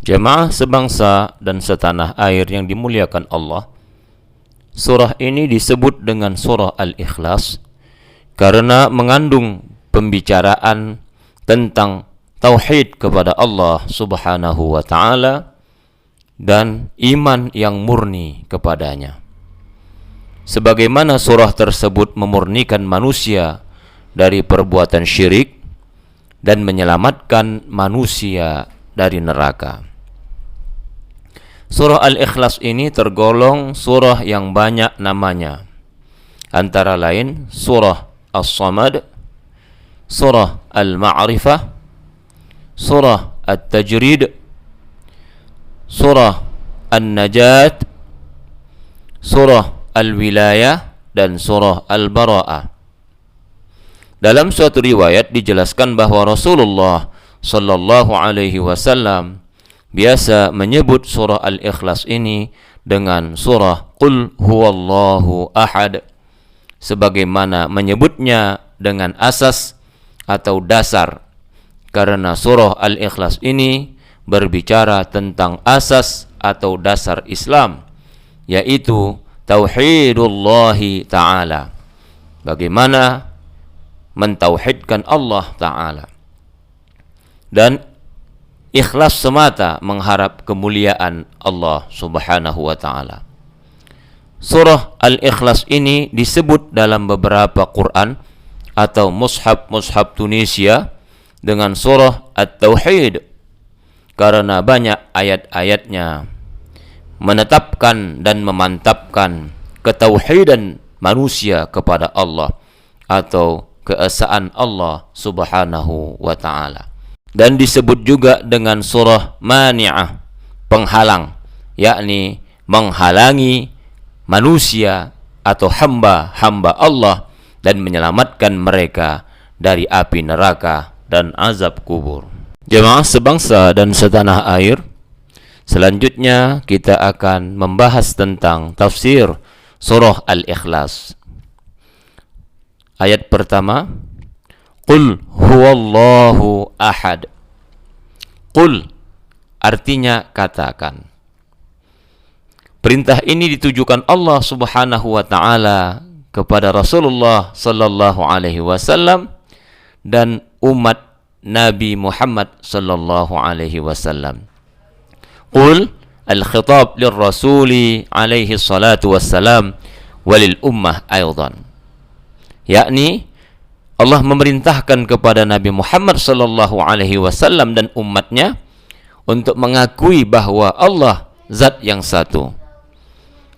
Jemaah sebangsa dan setanah air yang dimuliakan Allah, surah ini disebut dengan surah Al-Ikhlas karena mengandung pembicaraan tentang tauhid kepada Allah Subhanahu wa ta'ala dan iman yang murni kepadanya. Sebagaimana surah tersebut memurnikan manusia dari perbuatan syirik dan menyelamatkan manusia dari neraka. Surah Al-Ikhlas ini tergolong surah yang banyak namanya, antara lain surah As-Samad, surah Al-Ma'rifah, surah At-Tajrid, surah An-Najat, surah Al-Wilayah, dan surah Al-Bara'ah. Dalam suatu riwayat dijelaskan bahwa Rasulullah sallallahu alaihi wasallam biasa menyebut surah Al-Ikhlas ini dengan surah Qul huwallahu ahad, sebagaimana menyebutnya dengan asas atau dasar, karena surah Al-Ikhlas ini berbicara tentang asas atau dasar Islam, yaitu tauhidullahi ta'ala, bagaimana mentauhidkan Allah ta'ala dan ikhlas semata mengharap kemuliaan Allah Subhanahu wa ta'ala. Surah Al-Ikhlas ini disebut dalam beberapa Quran atau mushaf Tunisia dengan surah At-Tauhid karena banyak ayat-ayatnya menetapkan dan memantapkan ketauhidan manusia kepada Allah atau keesaan Allah Subhanahu wa ta'ala. Dan disebut juga dengan surah Mani'ah, penghalang, yakni menghalangi manusia atau hamba-hamba Allah dan menyelamatkan mereka dari api neraka dan azab kubur. Jemaah sebangsa dan setanah air, selanjutnya kita akan membahas tentang tafsir surah Al-Ikhlas. Ayat pertama, Qul huwallahu ahad. Qul artinya katakan. Perintah ini ditujukan Allah Subhanahu wa ta'ala kepada Rasulullah sallallahu alaihi wasallam dan umat Nabi Muhammad sallallahu alaihi wasallam. Qul al-khitab lirrasuli alaihi salatu wassalam walil ummah aydan. Yakni Allah memerintahkan kepada Nabi Muhammad sallallahu alaihi wasallam dan umatnya untuk mengakui bahwa Allah zat yang satu,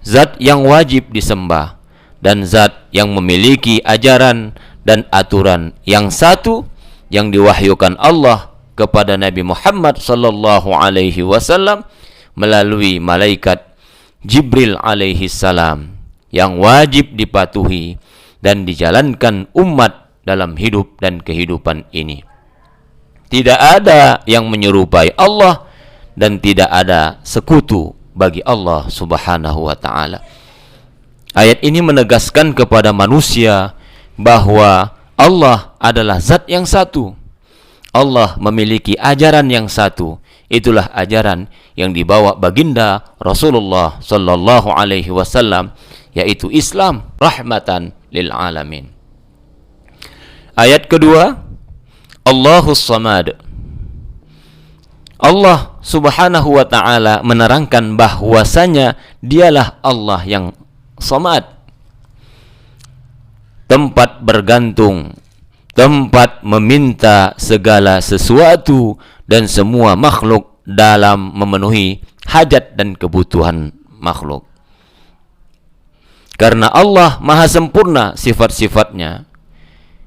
zat yang wajib disembah, dan zat yang memiliki ajaran dan aturan yang satu yang diwahyukan Allah kepada Nabi Muhammad sallallahu alaihi wasallam melalui malaikat Jibril alaihi salam yang wajib dipatuhi dan dijalankan umat dalam hidup dan kehidupan ini. Tidak ada yang menyerupai Allah dan tidak ada sekutu bagi Allah Subhanahu wa ta'ala. Ayat ini menegaskan kepada manusia bahwa Allah adalah zat yang satu. Allah memiliki ajaran yang satu. Itulah ajaran yang dibawa baginda Rasulullah sallallahu alaihi wasallam, yaitu Islam, rahmatan lil alamin. Ayat kedua, Allahus Samad. Allah Subhanahu wa ta'ala menerangkan bahwasanya dialah Allah yang Samad, tempat bergantung, tempat meminta segala sesuatu dan semua makhluk dalam memenuhi hajat dan kebutuhan makhluk. Karena Allah maha sempurna sifat-sifatnya,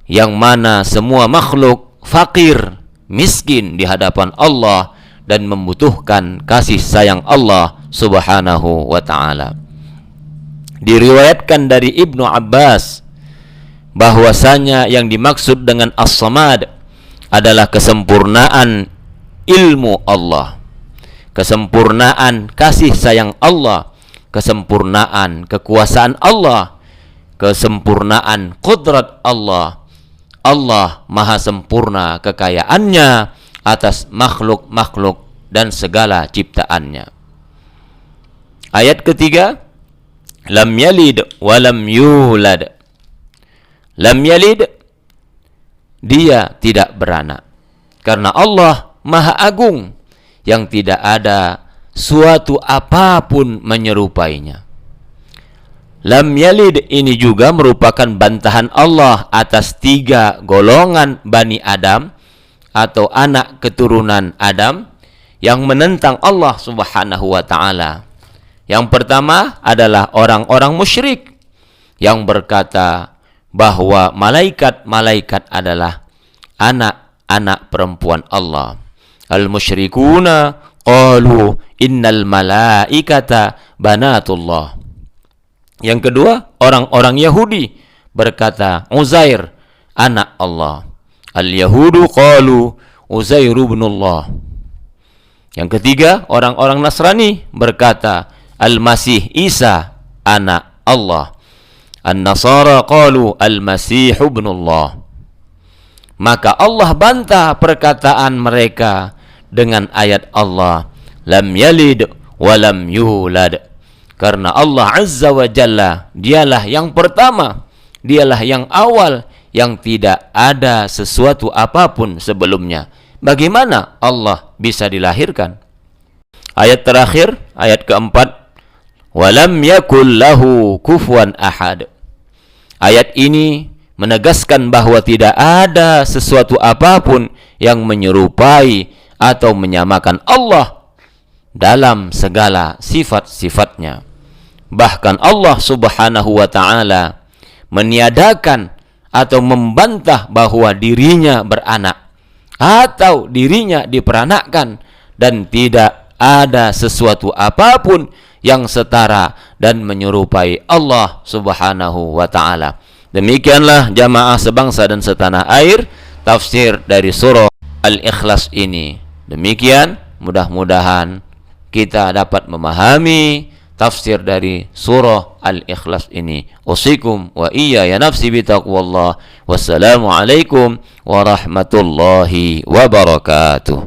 yang mana semua makhluk fakir, miskin di hadapan Allah dan membutuhkan kasih sayang Allah Subhanahu wa ta'ala. Diriwayatkan dari Ibnu Abbas bahwasanya yang dimaksud dengan As-Samad adalah kesempurnaan ilmu Allah, kesempurnaan kasih sayang Allah, kesempurnaan kekuasaan Allah, kesempurnaan qudrat Allah. Allah maha sempurna kekayaannya atas makhluk-makhluk dan segala ciptaannya. Ayat ketiga, lam yalid wa lam yulad. Lam yalid, dia tidak beranak. Karena Allah Maha Agung yang tidak ada suatu apapun menyerupainya. Lam yalid ini juga merupakan bantahan Allah atas 3 golongan Bani Adam atau anak keturunan Adam yang menentang Allah Subhanahu wa ta'ala. Yang pertama adalah orang-orang musyrik yang berkata bahwa malaikat-malaikat adalah anak-anak perempuan Allah. Al-musyrikuna qalu innal malaikata banatullah. Yang kedua, orang-orang Yahudi berkata Uzair anak Allah. Al-Yahudu qalu Uzairu ibnullah. Yang ketiga, orang-orang Nasrani berkata Al-Masih Isa anak Allah. An-Nasara qalu Al-Masih ibnullah. Maka Allah bantah perkataan mereka dengan ayat Allah, lam yalid wa lam yulad. Karena Allah Azza wa Jalla, dialah yang pertama, dialah yang awal, yang tidak ada sesuatu apapun sebelumnya. Bagaimana Allah bisa dilahirkan? Ayat terakhir, ayat keempat, walam yakul lahu kufuwan ahad. Ayat ini menegaskan bahwa tidak ada sesuatu apapun yang menyerupai atau menyamakan Allah dalam segala sifat-sifatnya. Bahkan Allah Subhanahu wa ta'ala meniadakan atau membantah bahwa dirinya beranak atau dirinya diperanakkan, dan tidak ada sesuatu apapun yang setara dan menyerupai Allah Subhanahu wa ta'ala. Demikianlah jamaah sebangsa dan setanah air tafsir dari surah Al-Ikhlas ini. Demikian, mudah-mudahan kita dapat memahami tafsir dari surah Al-Ikhlas ini. Usikum wa iya ya nafsi bitaqwallah. Wassalamualaikum warahmatullahi wabarakatuh.